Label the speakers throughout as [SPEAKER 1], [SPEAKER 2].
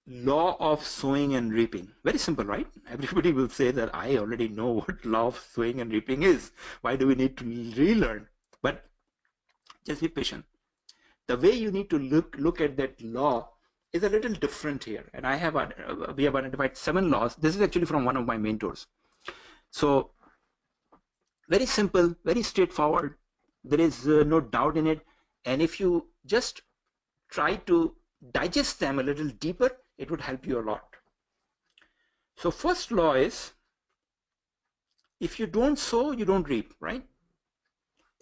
[SPEAKER 1] Law of sowing and reaping. Very simple, right? Everybody will say that I already know what law of sowing and reaping is. Why do we need to relearn? But just be patient. The way you need to look at that law is a little different here. And we have identified 7 laws. This is actually from one of my mentors. So very simple, very straightforward. There is no doubt in it. And if you just try to digest them a little deeper, it would help you a lot. So first law is, if you don't sow, you don't reap, right?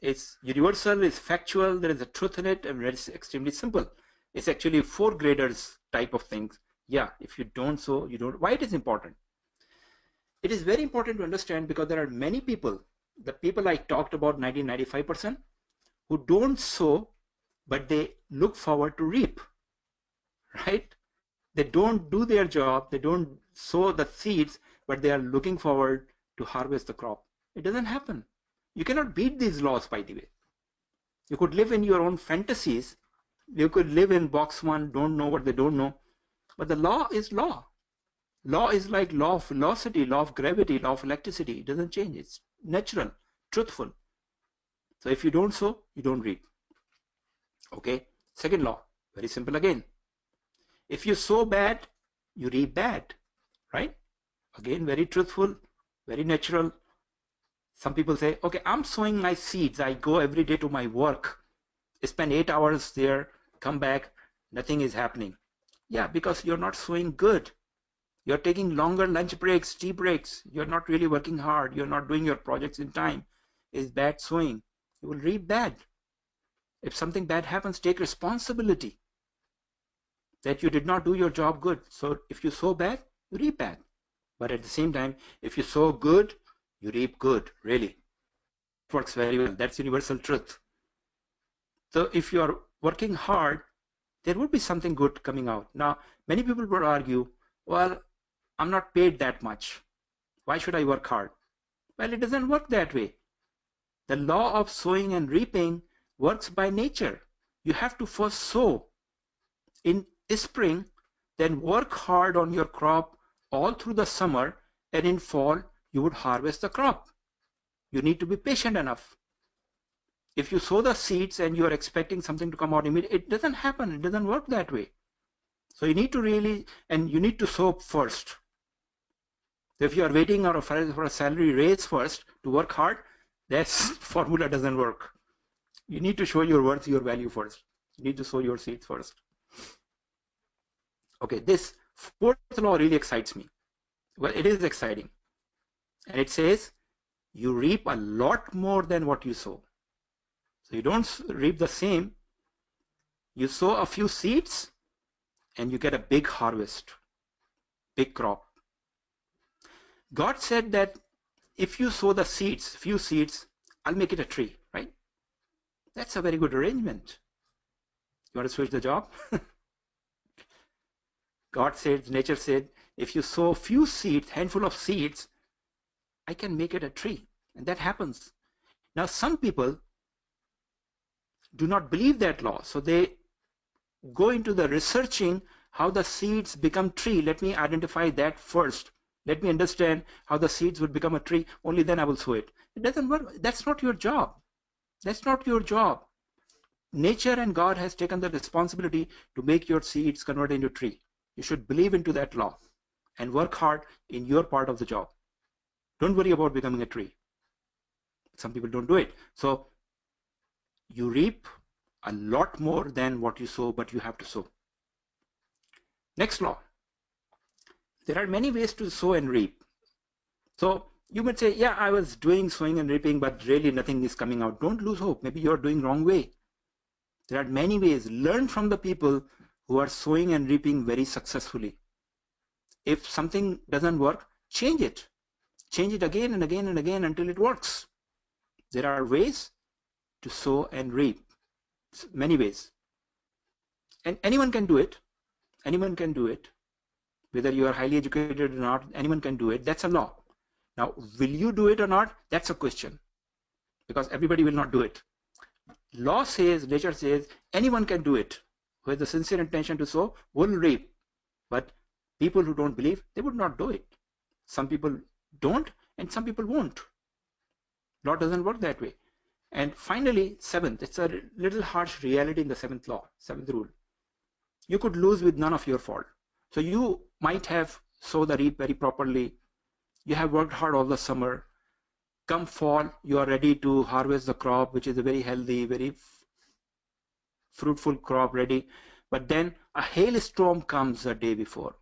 [SPEAKER 1] It's universal, it's factual, there is a truth in it, and it's extremely simple. It's actually 4 graders type of things. Yeah, if you don't sow, you don't. Why it is important? It is very important to understand because there are many people, the people I talked about, 95%, who don't sow, but they look forward to reap, right? They don't do their job, they don't sow the seeds, but they are looking forward to harvest the crop. It doesn't happen. You cannot beat these laws, by the way. You could live in your own fantasies. You could live in box 1, don't know what they don't know. But the law is law. Law is like law of velocity, law of gravity, law of electricity. It doesn't change. It's natural, truthful. So if you don't sow, you don't reap. Okay. Second law, very simple again. If you sow bad, you reap bad, right? Again, very truthful, very natural. Some people say, okay, I'm sowing my seeds. I go every day to my work. I spend 8 hours there, come back, nothing is happening. Yeah, because you're not sowing good. You're taking longer lunch breaks, tea breaks. You're not really working hard. You're not doing your projects in time. It's bad sowing. You will reap bad. If something bad happens, take responsibility that you did not do your job good. So if you sow bad, you reap bad. But at the same time, if you sow good, you reap good, really. It works very well. That's universal truth. So if you are working hard, there would be something good coming out. Now, many people would argue, well, I'm not paid that much. Why should I work hard? Well, it doesn't work that way. The law of sowing and reaping works by nature. You have to first sow in spring, then work hard on your crop all through the summer, and in fall, you would harvest the crop. You need to be patient enough. If you sow the seeds and you are expecting something to come out immediately, it doesn't happen. It doesn't work that way. So you need to you need to sow first. If you are waiting for a salary raise first to work hard, that formula doesn't work. You need to show your worth, your value first. You need to sow your seeds first. Okay, this 4th law really excites me. Well, it is exciting. And it says, you reap a lot more than what you sow. So you don't reap the same. You sow a few seeds and you get a big harvest, big crop. God said that if you sow the seeds, few seeds, I'll make it a tree, right? That's a very good arrangement. You want to switch the job? God said, nature said, if you sow few seeds, handful of seeds, I can make it a tree. And that happens. Now, some people do not believe that law. So they go into the researching how the seeds become tree. Let me identify that first. Let me understand how the seeds would become a tree. Only then I will sow it. It doesn't work. That's not your job. That's not your job. Nature and God has taken the responsibility to make your seeds convert into tree. You should believe into that law and work hard in your part of the job. Don't worry about becoming a tree. Some people don't do it. So you reap a lot more than what you sow, but you have to sow. Next law. There are many ways to sow and reap. So you might say, yeah, I was doing sowing and reaping, but really nothing is coming out. Don't lose hope. Maybe you're doing wrong way. There are many ways. Learn from the people who are sowing and reaping very successfully. If something doesn't work, change it. Change it again and again and again until it works. There are ways to sow and reap. Many ways. And anyone can do it. Anyone can do it. Whether you are highly educated or not, anyone can do it. That's a law. Now, will you do it or not? That's a question. Because everybody will not do it. Law says, nature says, anyone can do it. Who has the sincere intention to sow will reap. But people who don't believe, they would not do it. Some people don't, and some people won't. Law doesn't work that way. And finally, seventh, it's a little harsh reality in the seventh law, seventh rule. You could lose with none of your fault. So you might have sowed the reap very properly. You have worked hard all the summer. Come fall, you are ready to harvest the crop, which is a very healthy, very fruitful crop ready. But then a hailstorm comes the day before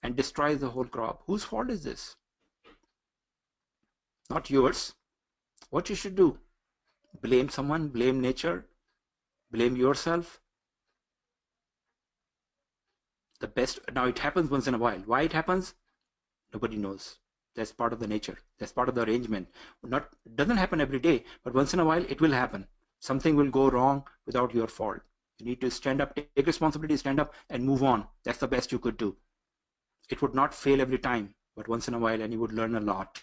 [SPEAKER 1] and destroys the whole crop. Whose fault is this? Not yours. What you should do? Blame someone, blame nature, blame yourself. The best, now it happens once in a while. Why it happens? Nobody knows. That's part of the nature. That's part of the arrangement. Not, it doesn't happen every day, but once in a while it will happen. Something will go wrong without your fault. You need to stand up, take responsibility, stand up and move on. That's the best you could do. It would not fail every time, but once in a while, and you would learn a lot.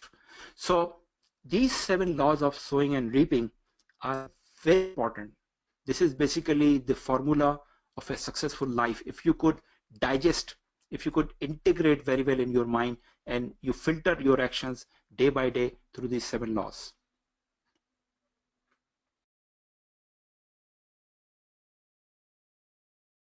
[SPEAKER 1] So these 7 laws of sowing and reaping are very important. This is basically the formula of a successful life. If you could digest, if you could integrate very well in your mind, and you filter your actions day by day through these 7 laws.